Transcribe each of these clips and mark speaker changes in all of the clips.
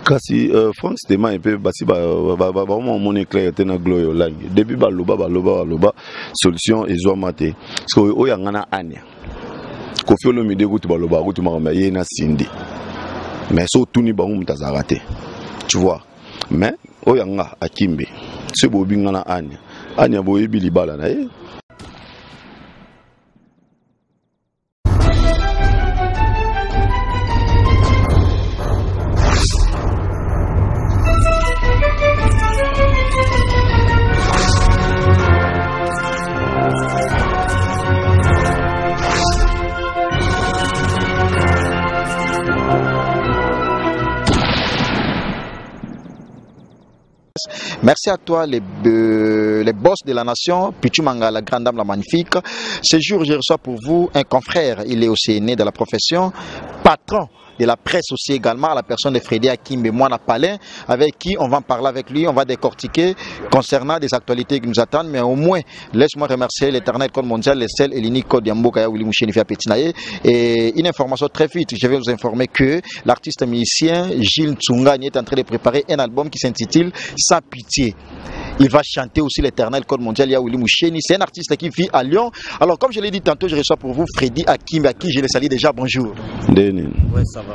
Speaker 1: Kasi France Tema un peu basi ba mon éclair tena gloyo langue depuis baloba solution ezo maté parce que o yangana anya Kofi Olomide ko baloba ko tuma ye na sindi mais so tuni ba mutazara te tu vois mais o yanga akimbe se bo bingana anya bo yebili bala na ye.
Speaker 2: Merci à toi, les boss de la nation, Pichu Manga, la grande dame, la magnifique. Ce jour, je reçois pour vous un confrère, il est aussi né de la profession, patron de la presse aussi également, la personne de Freddy Akimbe Mwana Palin, avec qui on va en parler avec lui, on va décortiquer concernant des actualités qui nous attendent, mais au moins, laisse-moi remercier l'éternel code mondial, le seul et l'unique code Yamboka Willy Mouchenifia Petinaye. Et une information très vite, je vais vous informer que l'artiste musicien Gilles Tsungani est en train de préparer un album qui s'intitule Sans Pitié. Il va chanter aussi l'éternel code mondial Yaouli Moucheni. C'est un artiste qui vit à Lyon. Alors, comme je l'ai dit tantôt, je reçois pour vous Freddy Akimbe, à qui je le salue déjà. Bonjour.
Speaker 1: Oui, ça va.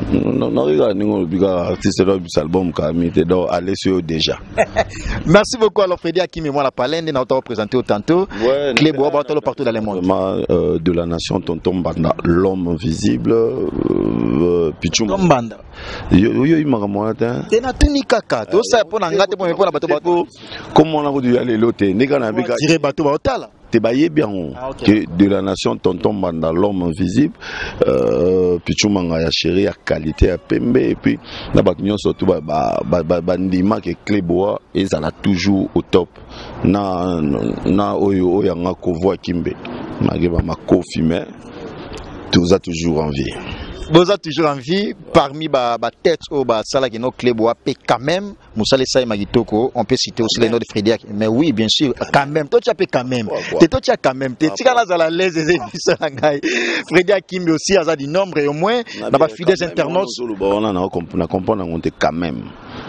Speaker 2: Merci beaucoup. Alors, Freddy Akimbe, moi, la palende, nous avons présenté tantôt. Clé Bois, partout dans le monde.
Speaker 1: De la nation, Tonton Banda, l'homme invisible. Pichum.
Speaker 2: Tonton Banda.
Speaker 1: Comment on a dû aller l'autre? De la nation Tonton Banda, l'homme invisible. Pichumanga ya chéri ya qualité ya pembe et puis na baknyo surtout bandima ke Clébois et ça l'a toujours au top na oyo yanga ko voix Kimbe mageba makofi mais tout ça toujours en vie.
Speaker 2: Vous avez toujours envie, parmi les têtes au Sala qui Clébois, quand même, Moussa Lessa Magitoko, on peut citer aussi les noms de Freddy. Mais oui, bien sûr, quand même, toi tu as quand même. Toi tu as quand même. Tu as la l'aise des Freddy Akimbe aussi, a du nombre et au moins, dans les fidèles internautes.
Speaker 1: On a compris quand même.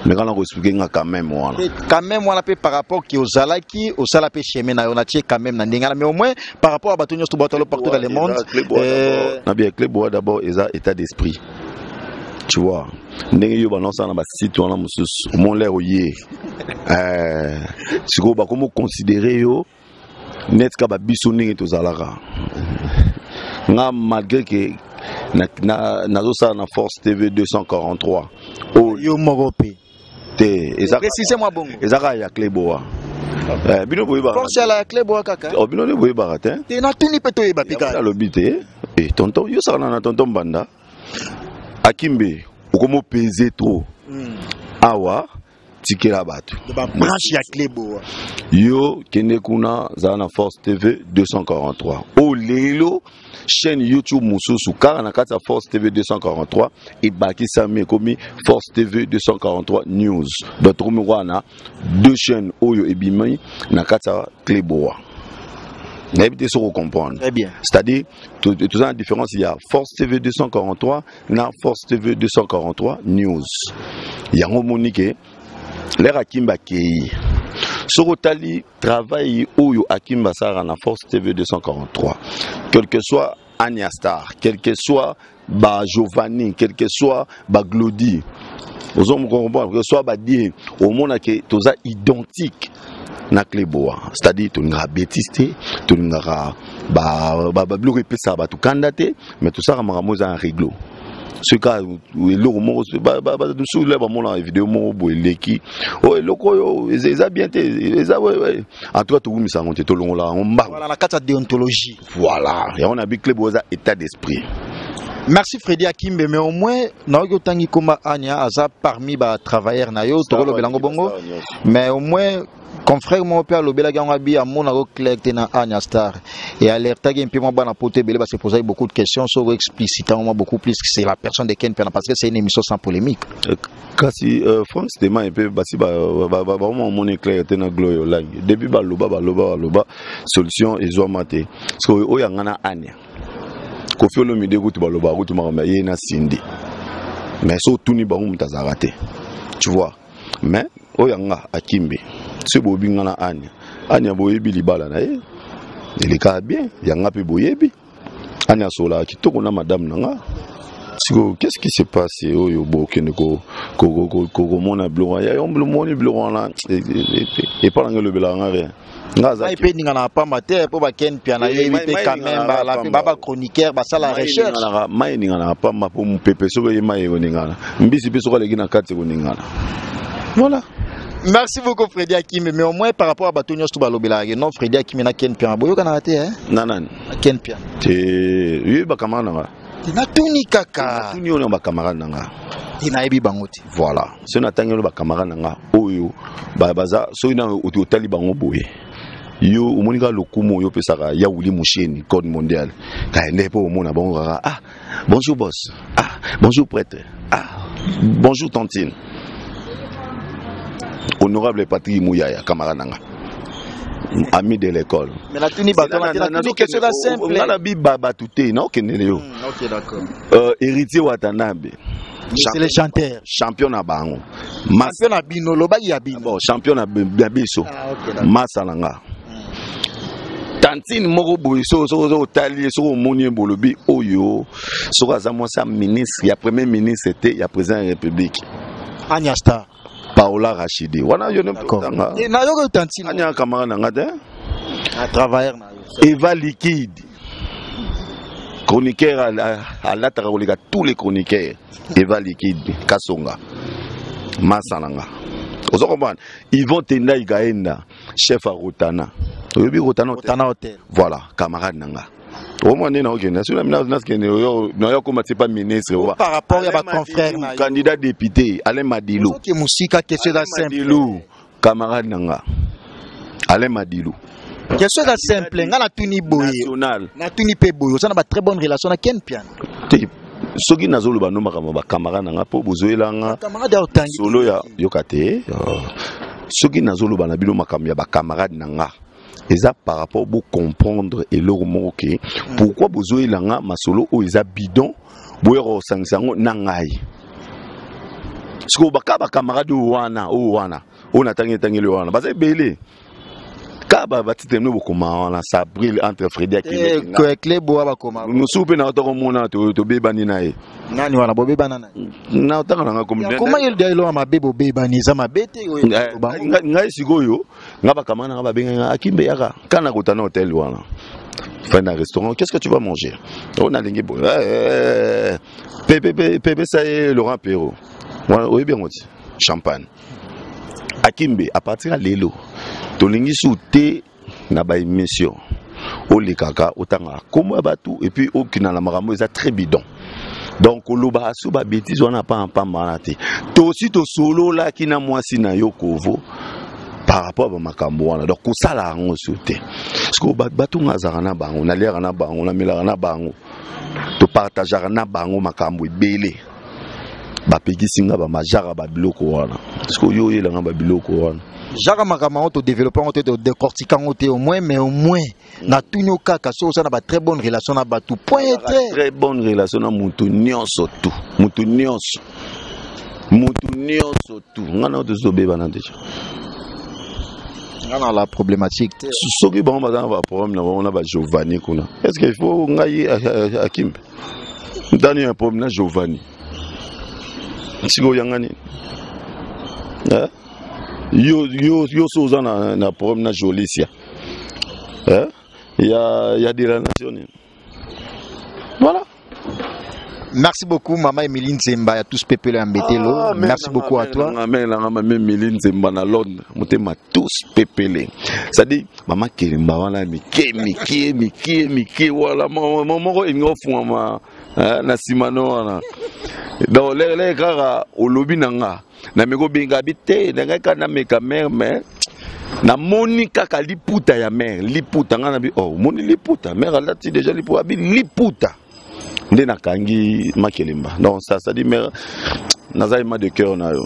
Speaker 1: Mais quand on explique quand même,
Speaker 2: on a par rapport aux Zalaki, au Salapé Chemin, on a quand même, mais au moins, par rapport à Batonio Stoubatalo partout dans le monde.
Speaker 1: On a bien Clébois d'abord, état d'esprit. Tu vois, n'est-ce pas dans le site où on a mon l'air yé. Si on comment considérer yo, net kaba bisouné et aux alara. Malgré que na force TV 243.
Speaker 2: Oh yo mogopé.
Speaker 1: Précisez-moi bon. Ezaka ya Clébois. Bino boyeba.
Speaker 2: Force la Clébois kaka.
Speaker 1: Oh bino boyeba ratin.
Speaker 2: Te na tuni peto yeba pika.
Speaker 1: Ya lobité. Et tonton yo ça na tonton Banda. Akimbe, okomo peser trop. Awa tikela batu.
Speaker 2: Ba branche ya Clébois.
Speaker 1: Yo kende kuna za na Force TV 243. O lelo chaîne YouTube Moussousou car na kata Force TV 243 et baki sami komi Force TV 243 News. Batromi wana deux chaînes oyo ebimai na kata Clébois. N'habitez sur comprendre.
Speaker 2: Très bien.
Speaker 1: C'est-à-dire, tout ça la différence, il y a Force TV 243, na Force TV 243 News. Il y a un monique, l'air Akimba Kei. Sorotali travaille où Akimba Sara na Force TV 243. Quel que soit Anya Star, quel que soit Giovanni, quel que soit Glody. Aux hommes comprendre, quel que soit dire au monde que tout ça identique. Na Clébois, c'est-à-dire tout n'aura bêtiste, tout n'aura bleu répété tout candidaté, mais tout ça ramamosa en réglo. Ce cas où le roman sous les moments la vidéo mon boeleki oh loko ils a bien ils a ouais en toi tout mis ça monter tout long là on bat
Speaker 2: voilà la carte déontologie
Speaker 1: voilà et on a vu Clébois état d'esprit.
Speaker 2: Merci Freddy Akimbe, mais au moins, nous tangi comme Anya Aza parmi les travailleurs nayo, Toro Belango Bongo, mais au moins, confrère mon père le Belaga Ngabi à mon collecte na Anya Star et alerta un peu moins bas na poté Bela parce que poser beaucoup de questions sur explicitement beaucoup plus que c'est la personne de Ken parce que c'est une émission sans polémique.
Speaker 1: Kasi France Tema un peu basi vraiment mon éclair tena gloyo langue depuis baloba solution et zo maté parce que o yangana Anya Kofi Olomide ko tibaloba ko tuma ye na sindi mais so tuni ba mutazara te tu vois. Mais oyanga akimbe ce bobinga na anya boyebi libala na ye il est bien yanga pe boyebi anya sola kitoko na madame nanga. Qu'est-ce qui se passe oyo bokene ko mona blo ya on moni blo là et pas le belanga rien
Speaker 2: ngaza pe ninga na pa mater po ba ken piana ye pe quand même la pe baba chroniqueur ba sala recherche
Speaker 1: mai ninga na pa ma po mpepe so ye mai ninga mbisi pe so ko legina kati ko ninga voilà.
Speaker 2: Merci beaucoup Freddy Hakim, mais au moins par rapport à Batonios tout balobela non Freddy Hakim na ken piana boyo kana raté hein
Speaker 1: nanan
Speaker 2: ken piana
Speaker 1: te yi ba kamana
Speaker 2: na tuni kaka
Speaker 1: tuni on ba camarade nanga
Speaker 2: ina ebi bangoti
Speaker 1: voilà ce na tangelo ba camarade nanga oyo ba baza so ina otali bango boye yo omonika lokumo yo pesaka ya wuli musheni code mondial ka ende po omona bango ah bonjour boss, ah bonjour prêtre, ah bonjour tantine, honorable Patrick Mouyaya camarade nanga ami de l'école.
Speaker 2: Mais la tuni bateau na question la simple.
Speaker 1: On a bi baba touté non keneleo.
Speaker 2: OK d'accord.
Speaker 1: Héritier Watanabe.
Speaker 2: C'est le chanteur.
Speaker 1: Champion na bango.
Speaker 2: Champion na bino loba ya bino.
Speaker 1: Bon, champion na biso.
Speaker 2: Ah OK d'accord.
Speaker 1: Masalanga. Tantine moko boy so tali so moni bolobi oyo. So azamo sa ministre, ya premier ministre était ya président de la République.
Speaker 2: Agnasta.
Speaker 1: Paola Rachidi. Wana yo
Speaker 2: n'importanga. Et na yo tantine.
Speaker 1: Anya camarade nanga te.
Speaker 2: Un travailleur na yo.
Speaker 1: Eva Liquide. Chroniqueur à la tarolika tous les chroniqueurs. Eva Liquide Kasonga. Masananga. Yvon Tenda Igaenda, chef à Rotana. Rotana Hotel. Voilà, camarade nanga. Au moins, on pas ministre.
Speaker 2: Par rapport à ma confrère,
Speaker 1: candidat député, Alain Madilou. Camarade nanga. Alain Madilou.
Speaker 2: Question simple, ngana tuni boye. Na tuni pe boye, ça na très bonne relation na Ken Pian.
Speaker 1: Soki nazolo ba nomaka ba camarade nanga po bozoelanga.
Speaker 2: Camarade otangi.
Speaker 1: Solo ya yokate. Soki nazolo ba na bilo makamya ba camarade nanga. Eza par rapport pour comprendre et leur moquer pourquoi bozoelanga masolo o eza bidon boyero sangsango nangai. Siko baka ba camarade wana on atangi le wana. Baza belé. Kaba batite no bokoma wana ça brille entre Freddy Hakim
Speaker 2: ko ekle bo abakoma
Speaker 1: nous soupe na to mona to bebani nae
Speaker 2: nani wana bo bebana na
Speaker 1: na otanga nga
Speaker 2: comment il dit lo ma bebo bebani za mabete
Speaker 1: ngai sikoyo ngaba kamana ngaba benga Akimbe yaka kana kotana hôtel wana fin un restaurant qu'est-ce que tu vas manger on a lingi bo pepe ça est Laurent Perrault voilà oui bien champagne Akimbe à partir à lelo tolingi souté na ba émission o le kaka otanga comme batu et puis okina la makambo eza très bidon donc oloba asu ba bêtise on n'a pas manate to aussi to solo la kina mwasi na yokovo par rapport à makambo wana donc ko sala ngo souté parce que batu ngazaka na bango na lera na bango na melaka na bango to partager na bango makambo ebele ba pekisinga ba majara ba biloko wana parce que yo yela ngaba biloko wana
Speaker 2: Jacques Makamao to développant on te décortiquant au moins mais au moins na tunyo kaka so ça na ba très bonne relation na ba tout point
Speaker 1: très bonne relation na mutu nyonso tout mutu nyonso tout ngana to zo beba na deja
Speaker 2: ngana la problématique
Speaker 1: soki ba ba problème na on a ba Giovanni kuna est-ce qu'il faut ngai Akimbe dani un problème na Giovanni siko yangani yo soza na problème na Jolicia il y a des relations voilà.
Speaker 2: Merci beaucoup Maman Emeline Zemba ya tous pepele ambetelo merci beaucoup à toi
Speaker 1: Maman Emeline Zemba na Londres motema tous pepele ça dit Maman Kelimba wana miki wala moko ingo fuma na simano wana donc les kaka olobi nanga na meko benga bité nanga kana meka mère mais na moni kaka liputa ya mère liputa ngana bi oh moni liputa mère alati déjà liputa bi liputa nde na kangi Makelimba donc ça dit mère nazali ma de cœur na yo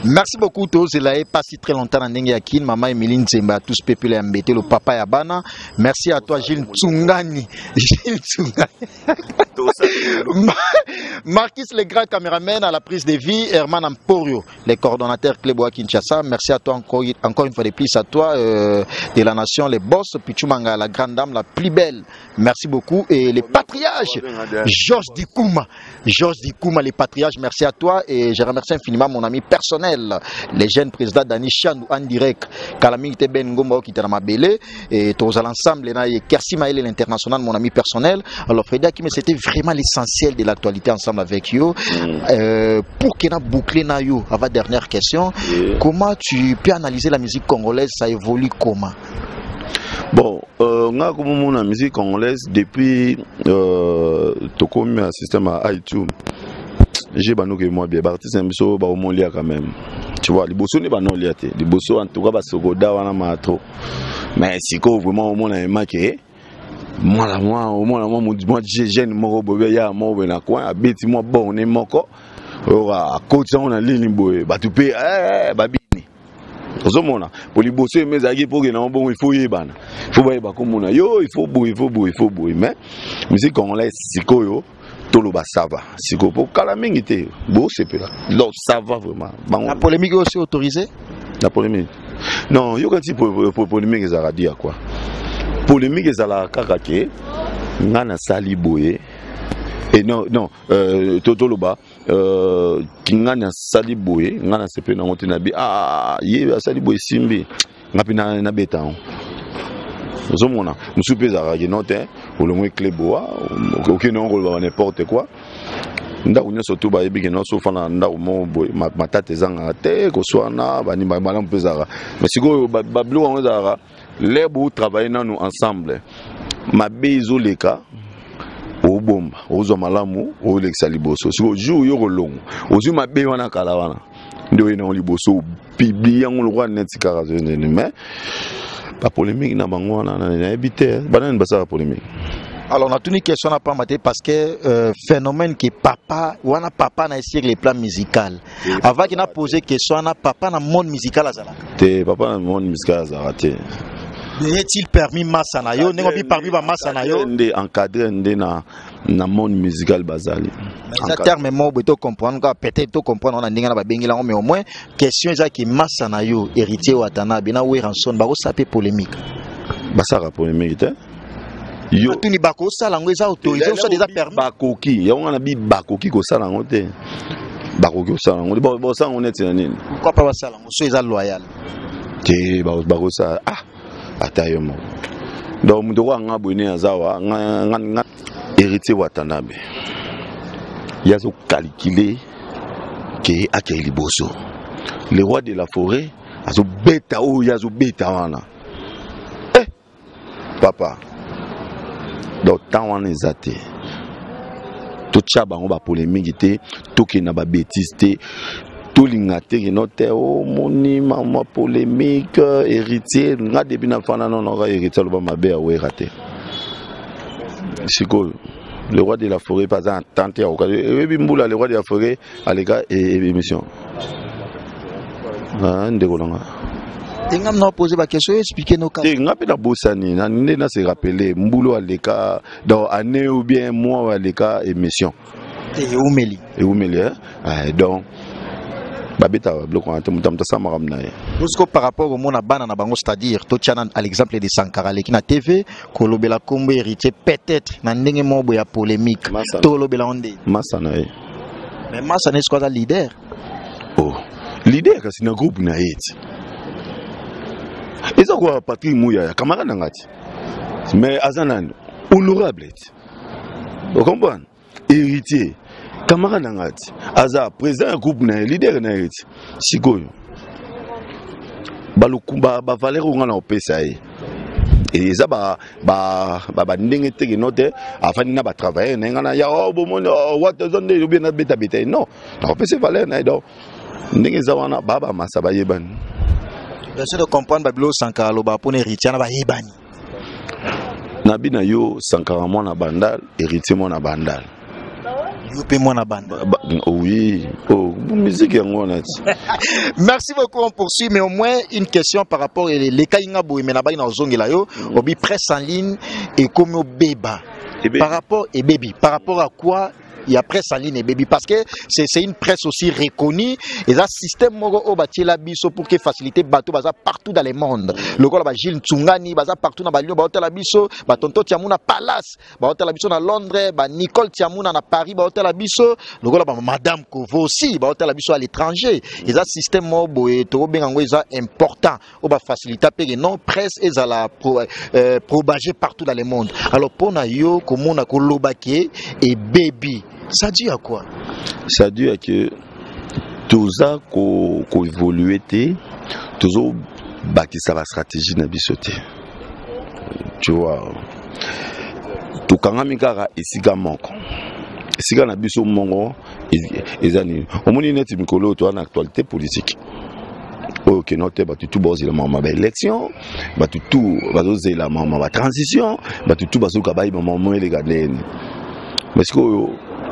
Speaker 2: Merci beaucoup tous, il a pas si très longtemps en Yakin, maman Emeline Zemba, tous peuple embêté, le papa Yabana. Merci à toi Gilles Tsungani. Gilles Tsungani. Marquis le grand caméraman à la prise de vie, Herman Emporio, les coordonnateurs Clébois Kinshasa. Merci à toi encore une fois de plus, à toi de la nation, les boss, Pichumanga, la grande dame la plus belle. Merci beaucoup. Et les patriarches, Georges Dikouma, les patriarches, merci à toi. Et je remercie infiniment mon ami personnel, les jeunes présidents Dani Chandou en direct, Kalamite Ben Ngomba qui était dans ma belle, et tous à l'ensemble, et Kersi Maël, l'international, mon ami personnel. Alors, Freda Kim, c'était vraiment l'essentiel de l'actualité ensemble avec you. Pour qu'il y ait bouclé na you, avant dernière question, comment tu peux analyser la musique congolaise, ça évolue comment?
Speaker 1: Bon, nga comme la musique congolaise depuis tokomi un système à iTunes. J'ai banou que moi bien artiste un biso ba au mondia quand même. Tu vois, les bosso ne ba non liaté. Les bosso en tout cas ba sogoda wana matro. Mais si ko vraiment au monde a marqué moi moi jeune moko bobe ya mo na coin abeti moi bon ne moko à côté on a ligne boye ba tu pe babini ozomona pour les bosser mais zaki pour que na bon il faut yebana faut ba yeba komona yo il faut boy mais musique congolaise sikoyo toloba ça va siko pour kala mingi te bo c'est là donc ça va vraiment
Speaker 2: la polémique est aussi autorisée
Speaker 1: la polémique non yo quand pour polémique ça dire quoi polémique ezala kaka ke ngana sali boye et non totoloba kingana sali boye ngana sepe na ngote na bi ye sali boye simbi ngapi na beta ozomona musupe zara ki note olongwe kleboa aucun rôle va n'importe quoi ndako nyonso to bayebi ke nyonso fana ndako mo boye matata ezanga te koswana bani bala mpezara mais sikoyo bablo wango zara les beaux travailler nous ensemble ma bezo leka au bomba aux malamu au lexa liboso si jour yo longo ozu ma be wana kala wana ndio ina liboso publier on le roi net karazene mais pas polémique na bango na habiter banane basa polémique.
Speaker 2: Alors, on a une question à pas mater parce que phénomène que papa, ou on a papa na sur les plans musical. Avant qu'il n'a posé question, on a papa dans le monde musical à Zala.
Speaker 1: Papa dans le monde musical à Zala.
Speaker 2: Est-il permis Massanayo? N'est-ce pas permis Massanayo?
Speaker 1: Encadré dans le monde musical bazali.
Speaker 2: Mais à terme, moi, je comprendre, peut-être comprendre, on a dit mais au moins, question est que Massanayo, héritier ou Atana, bien ou rançon, bah ça peut polémique.
Speaker 1: Bah ça va polémique, hein?
Speaker 2: Yo tuni bako sala ngo eza autorisé on déjà permis
Speaker 1: bakoki ya on a bi bakoki ko sala ngo te bakoki ko sala ngo bo ça on est nini
Speaker 2: pourquoi pas sala ngo so eza loyal
Speaker 1: te bako ça atayo mo donc mundo wa ngabone azawa nga héritier watanabe yazo calculer que akeli boso le roi de la forêt azo beta o yazo beta wana papa donc tant on est athée tout ça bango ba polémique té tout qui na ba bêtise té tout lingate qui note oh moni mama polémique héritier nga depuis na fana non on héritier le ba mabe a raté siko le roi de la forêt pas en tente au cas et bimbula le roi de la forêt à l'égal et émission ndegolanga
Speaker 2: Tenga m'a posé ma question, expliquez nos cas.
Speaker 1: Tenga pe na bosani, na nena se rappeler mbulo aleka dans année ou bien mois aleka émission.
Speaker 2: Et Oumeli.
Speaker 1: Et Oumeli donc babeta bloc en termes de ça maramna.
Speaker 2: Par rapport au monde à bana na bango c'est-à-dire to tchana à l'exemple de Sankara leki na TV ko lobela kombo héritier peut-être na ndenge mo boya polémique. To lobela onde.
Speaker 1: Masana.
Speaker 2: Mais Masana est quoi leader?
Speaker 1: Oh, leader kasi na groupe na hit. Et ça quoi Patrick Mouya camarade ngati mais azanan honorable vous comprenez héritier camarade ngati aza président groupe na leader na hit sikoyo balukumba ba valeur ngana opesa et ça ba ndenge te note afani na ba travailler ngana ya oh bomono what zone de bien na beta non na opesa valeur na do ndenge za wana baba masaba yebani.
Speaker 2: J'essaie de comprendre Babilo Sankara loba pour héritier na ba yebani.
Speaker 1: Nabi na yo Sankara mo na bandal héritier mo na bandal.
Speaker 2: Yo pe mo na bandal.
Speaker 1: Oui, oh musique
Speaker 2: Merci beaucoup, on poursuit, mais au moins une question par rapport aux les Kainga Bouymenaba dans Zongelayo, obi presse en ligne et comme au Béba. Par rapport et baby, par rapport à quoi il y a presse en ligne et baby, parce que c'est une presse aussi reconnue et ça système mogo au bâti la biso pour que faciliter bateau baza partout dans le monde. Le gars là Gilles Tsungani baza partout dans Balio ba la biso, ba tonto Tiamuna Palace, ba la biso na Londres, ba Nicole Tiamuna na Paris ba la biso, le gars là Madame Kovo aussi ba la biso à l'étranger. Et ça système mogo et to bengango ça important au ba faciliter pe non presse et ça la propager partout dans le monde. Alors pour na yo comme on a kolobake et baby. Ça dit à quoi?
Speaker 1: Ça dit à que tout ça qu'on évolue, tout ça bâti ça la stratégie n'a bisoté. Tu vois, tout quand on a ici gamin, ici quand on a biso mongo, ils animent. Au moins il y a une mikolo toi en actualité politique. Ok, noté batu tout bozi la maman ba élection, batu tout bazoze la maman ba transition, batu tout bazoka ba maman les gadeni. Parce que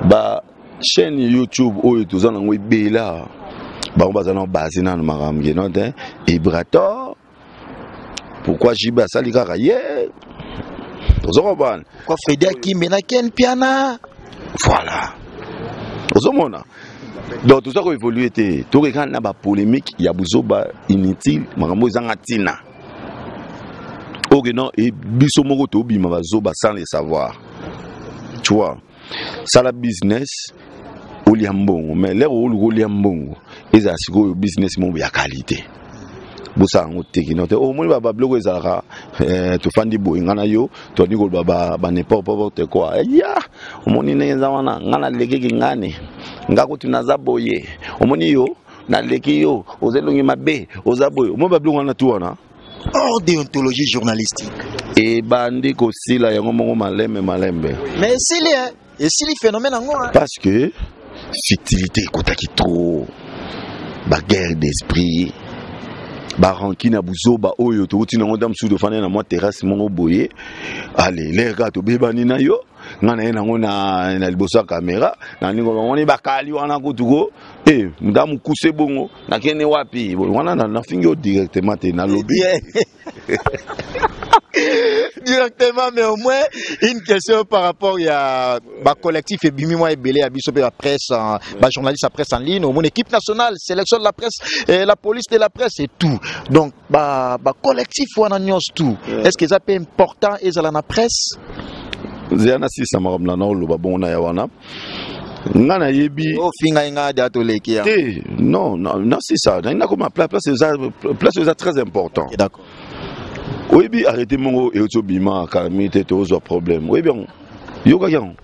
Speaker 1: ba chaîne YouTube oyo tozana ngoi bela ba bazana basé na maram genote et Brator pourquoi jiba salika kaye tozomona
Speaker 2: quoi Frédéric Kimena Ken Piana
Speaker 1: voilà tozomona donc tout ça ko évoluer té to rekan na ba polémique ya buzoba inutile makambo zanga tina ok non et biso moko to bima bazoba sans le savoir tu vois ça la business au liambongo mais les au liambongo ils assurent business mon ya qualité bosa ngo tekinote au moins ba blogo ezara to fandi bo ngana yo to ni ko baba ba n'importe quoi ya au moins ni nza wana ngana leke ngane ngako tunaza boye au moins yo na leki yo ozelongi mabe ozaboye au moins ba blogo wana tu wana
Speaker 2: hors déontologie journalistique
Speaker 1: et bandi ko sila yango mongo malembe
Speaker 2: mais s'il est et si les phénomènes en ont
Speaker 1: parce que fictivité kotaki trop ba guerre d'esprit ba rancune buzoba oyo to uti na ngondam sudo fana na moi terrasse mon boye allez les gars to bebani na yo ngana na ngona na liboso caméra na ningo ngoni bakali wana kutuko mudamu kuse bongo na kene wapi wana na fingo directement te na lobby
Speaker 2: directement, mais au moins une question par rapport à collectif et bimimo et belé à bisope la presse, journaliste à presse en ligne, au moins équipe nationale, sélection de la presse, la police de la presse et tout. Donc collectif ou en tout. Est-ce que ça peut important et ça la presse?
Speaker 1: Zéana si ça m'a ramené au babona yawana. Ngana yebi
Speaker 2: o finga inga datoleki
Speaker 1: non c'est ça. Na comme place est très important.
Speaker 2: D'accord.
Speaker 1: Oui, bien, arrêtez mon et autobima, calamité, tous vos problèmes. Oui, bien, yoga yang.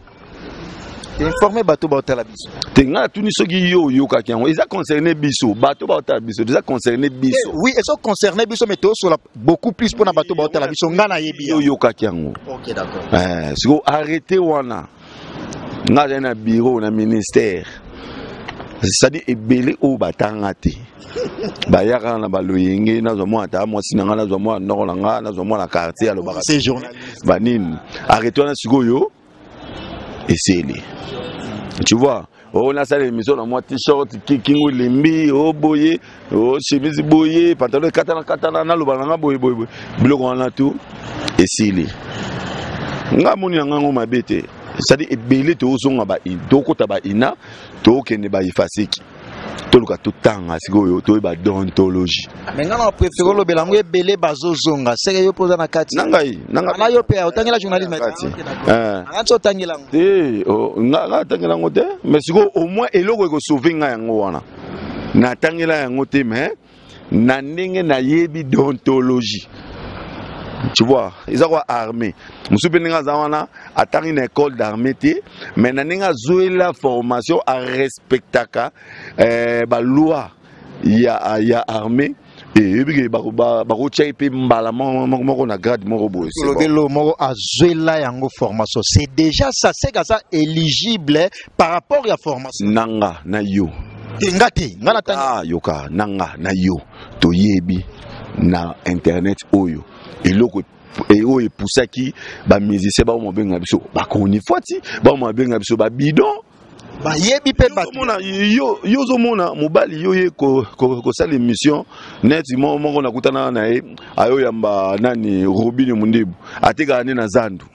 Speaker 2: Informé bateau bateau la biso.
Speaker 1: Tenga tout ni sogi yo kakian. Ils a concerné biso, bateau bateau la biso. Ils a concerné biso.
Speaker 2: Oui, ils sont concernés biso, mais tous sur beaucoup plus pour na bateau bateau la biso. Ngana yebi.
Speaker 1: Yo kakian.
Speaker 2: Ok, d'accord.
Speaker 1: Si vous arrêtez wana, n'a na bureau na ministère. C'est-à-dire ebele o batangate. Bayaka na baloyenge na zo mo ata mo sinanga na zo mo nanga na zo mo na quartier alo baka.
Speaker 2: C'est journaliste.
Speaker 1: Banine. Arrête-toi na sikoyo. Essayez. Tu vois, on a ça l'émission dans moi t-shirt kingo limbi o boye, o chemise boye, pantalon katana na lo balanga boye. Biloko wana tout. Essayez. Nga moni nga ngoma bete. C'est-à-dire ebele to zonga ba idoko ta ba ina to kene ba ifasiki. Toluka tout temps asiko to ba déontologie.
Speaker 2: Mais ngana préféré lo belango ebele bazo zonga. C'est yo posa na kati.
Speaker 1: Nanga
Speaker 2: na yo pe otangela journalisme. Ngana otangela.
Speaker 1: Nga tangela ngote, mais siko au moins eloko ko sauver nga yango wana. Na tangela yango te mais na ndenge na yebi déontologie. Tu vois, ils ont armé. Monsieur Beninga Zawana a une école d'armée, mais n'a joué la formation à respecter la loi. Il y a armée. Et puis,
Speaker 2: c'est déjà ça, c'est ça éligible par rapport à la formation.
Speaker 1: Nanga na yo. Yoka nanga na yo. To yebi na internet oyo. Et loko et o epusaki ba musicien ba mo benga biso ba koni foti ba mo benga biso ba bidon
Speaker 2: ba yebi pe ba
Speaker 1: yo zo mona mobali yo ye ko sala émission net mo na kutana na ye ayo yamba nani Robin Mundebu ateka na zandu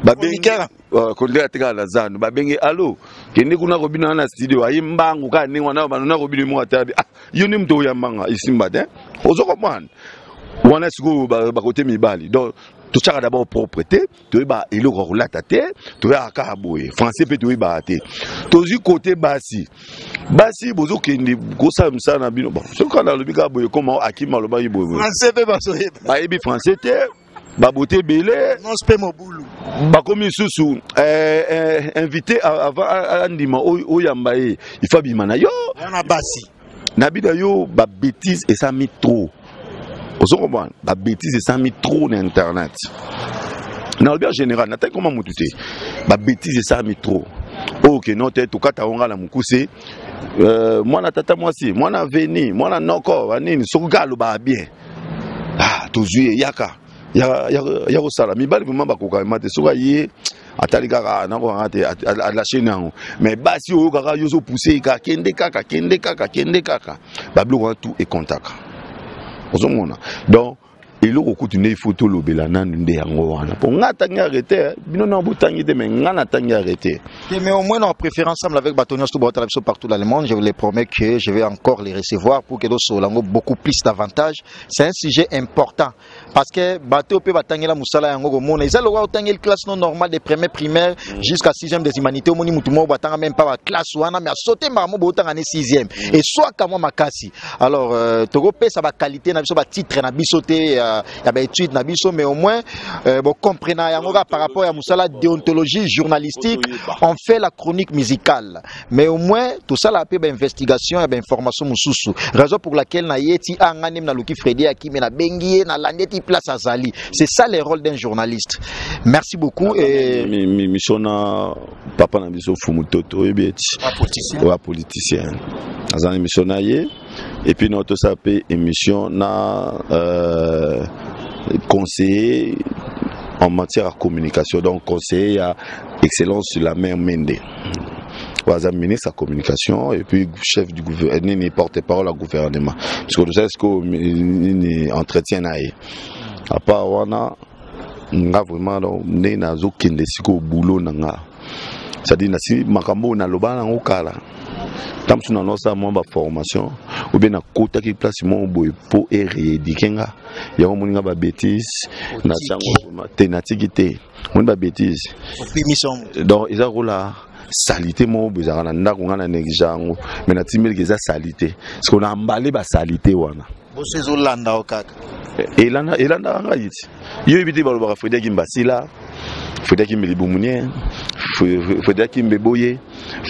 Speaker 1: babengera kondela ateka na zandu babenge allo kende kuna Robin na studio ayi mbangu ka ni wana bana na Robin mo atabi yo ni mto yambanga isimba de ozoko man wana sigo ba côté mibali donc tout ça d'abord propreté tu ba ilo rolata te tu ba akaboye français pe tu ba te tozi côté basi bozo kende gosa msana bino bon ce qu'on a le bika boye comment akima lo ba yibo
Speaker 2: français pe ba soye
Speaker 1: ba yebi français te ba boté belé
Speaker 2: non spe mobulu
Speaker 1: ba komi susu invité avant andima o yambaye il faut bimana yo
Speaker 2: na basi
Speaker 1: na bida yo ba bêtise et ça met trop. Vous comprenez? La bêtise, ça mis trop d'internet. Dans le bien général, n'a comment moutouté? La bêtise, ça mis trop. Ok, non, t'es tout cas, t'as on la moukoussé. Moi, na tata, moi si, moi na veni, moi na noko, vanini, sogalo ba bien. Ah, tozuye, yaka. Yako sala. Mi bali vraiment bakoka, mate, soga yé. Atali kaka, nango rate, à lâcher nango. Mais basi, o kaka, yoso poussé, kende kaka. Bablo, tout est contact. Donc, il faut une photo lobela nande yango wana. Pour ngata arrêter, bino na butangi de mais ngana tangi arrêter.
Speaker 2: Mais au moins en préférence ensemble avec Batonios tout partout dans le monde, je vous les promets que je vais encore les recevoir pour que d'autres solango beaucoup plus d'avantages. C'est un sujet important parce que bateau peut batangi la musala yango mona. Ils ont tangi classe non normale des premiers primaires jusqu'à 6e des humanités au moni mutumo batanga même pas classe wana mais a sauté mamo botanga 6e et soit kama makasi. Alors togo pe ça va qualité na biso ba titre na bisoté il y a études na biso mais au moins bon comprenant yangoga par rapport à musala déontologie journalistique on fait la chronique musicale mais au moins tout ça la peu investigation et information mususu raison pour laquelle na yeti anganim na luki Freddy akime na bengie na landeti place azali c'est ça le rôle d'un journaliste. Merci beaucoup et
Speaker 1: misiona papa na biso fumutoto ebeti wa politicien azana misiona ye et puis notre sapé émission na conseiller en matière de communication donc conseiller à excellence sur la mer Mende was ministre de la communication et puis chef du gouvernement porte-parole au gouvernement parce que nous savons ce qu'on entretient à part wana nga vraiment donc né na zo kende siko boulot nanga c'est-à-dire na si makambo na loba na ngokala tam suna no sa mo ba formation ou bien na kota ki place mo boy pour réédiquer ya ko moninga ba bêtise na sango tenatikité mon ba bêtise donc ils ont là salité mo bezara na ndako ngana negijango mais na timeli keza salité parce qu'on a emballé ba salité wana
Speaker 2: bo sezo landa o kaka
Speaker 1: elanda nga yiti yo ibiti balo ba Freddy Kimbasila Freddy Kimbelibumunye Freddy Kimbeboye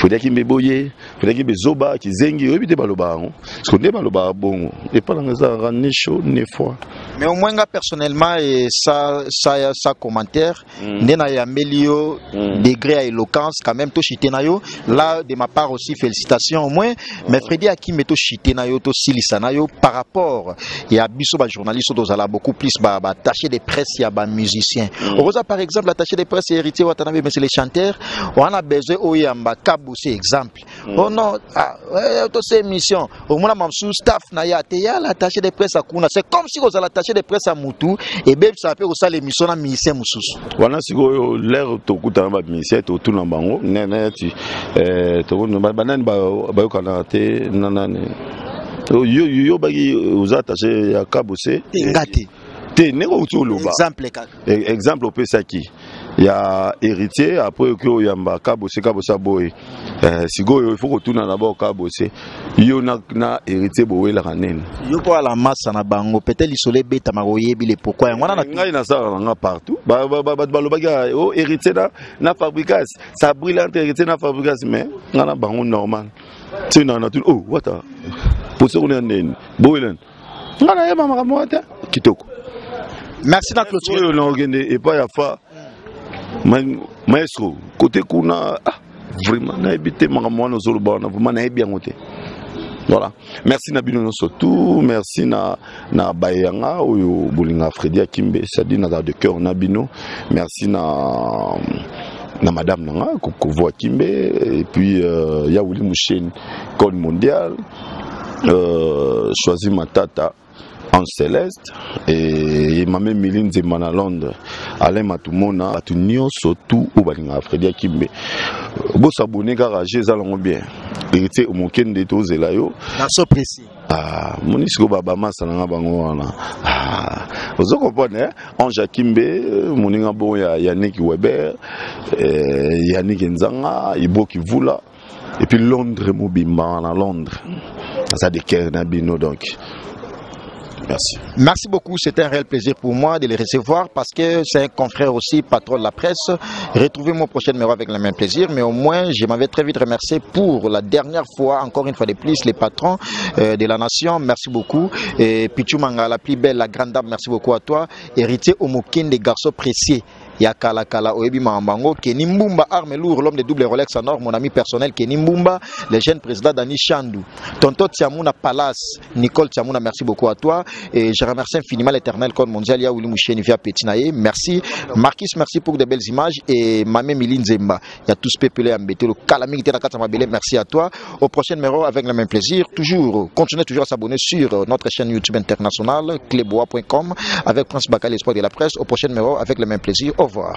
Speaker 1: Freddy Kimbezoba Kizengi yo ibiti balo ba parce qu'on est balo ba bongo et pas dans ça ne chaud ne fois
Speaker 2: mais au moins personnellement et ça commentaire nena ya melio degré à éloquence quand même to chitenayo là de ma part aussi félicitations au moins mais Freddy Akime to chitenayo to silisanayo par rapport et à biso ba journaliste to zala beaucoup plus ba attaché de presse ya ba musicien oza par exemple attaché de presse héritier watanabe mais c'est les chanteurs on a besoin oyamba kabousi exemple oh non to ces émission au moins mamsou staff na ya te ya l'attaché de presse akuna c'est comme si vous attaché de presse à Moutou et bien ça peut aussi l'émission à ministère Moussous.
Speaker 1: Voilà si l'air to kuta ba ministère to tout na bango nene ti to banane ba kanate nanane yo bagi aux attachés ya kabose
Speaker 2: ngate
Speaker 1: te neko utuluba exemple pe saki ya héritier après que yamba kabose boy sigo il faut retourner d'abord kabose yo na héritier bowe la kanene
Speaker 2: yo ko la masse na bango peut-être isolé beta maroye bile pourquoi ngwana na
Speaker 1: ngai na ça nga partout ba balobaga o héritier na fabricas ça brillante héritier na fabricas mais ngana bango normal tu na tout oh wata pour ce qu'on est nene bowen ngana yeba makamota kitoko.
Speaker 2: Merci d'être
Speaker 1: clôturé. Et pas ya fa maestro côté kuna vraiment na habité makamona zolobana vraiment na bien côté. Voilà. Merci Nabino surtout, merci na Bayanga ou Bolinga Freddy Akimbe, ça dit na de cœur Nabino. Merci na na madame nanga Kokovo Kimbe et puis ya Willy Mouchen code mondial choisi Matata en céleste et Mamé Miline Zemana Londres Alain Matumona Atunio surtout au Balinga Fredi Kimbe bo s'abonner garage ezalongo bien hérité au moken de tozelayo
Speaker 2: dans ce précis
Speaker 1: monisiko baba masalanga bango wana vous comprenez Ange Kimbe moninga bon ya Yannick Weber Yannick Nzanga Iboki Vula et puis Londres Mobimba na Londres ça de Kernabino donc. Merci.
Speaker 2: Merci beaucoup, c'était un réel plaisir pour moi de les recevoir parce que c'est un confrère aussi, patron de la presse. Retrouvez mon prochain numéro avec le même plaisir, mais au moins je m'avais très vite remercié pour la dernière fois, encore une fois de plus, les patrons de la nation. Merci beaucoup. Et Pichu Manga, la plus belle, la grande dame, merci beaucoup à toi. Héritier Omokin des garçons précieux. Yakala Kala Oebi Mambango, Kenny Mbumba, arme lourd, l'homme de double Rolex en or, mon ami personnel Kenny Mbumba, le jeune président Dani Chandou, Tonto Tiamouna Palace, Nicole Tiamouna, merci beaucoup à toi. Et je remercie infiniment l'éternel code mondial, Yaouli Mouchen, Via Petinaye, merci. Marquis, merci pour de belles images. Et Mamé Miline Zemba, il y a tous peuplé embêté, le calamité de la Katamabele, merci à toi. Au prochain numéro, avec le même plaisir, toujours, continuez toujours à s'abonner sur notre chaîne YouTube internationale, cleboa.com, avec Prince Bakal, l'espoir de la presse. Au prochain numéro, avec le même plaisir. Au revoir.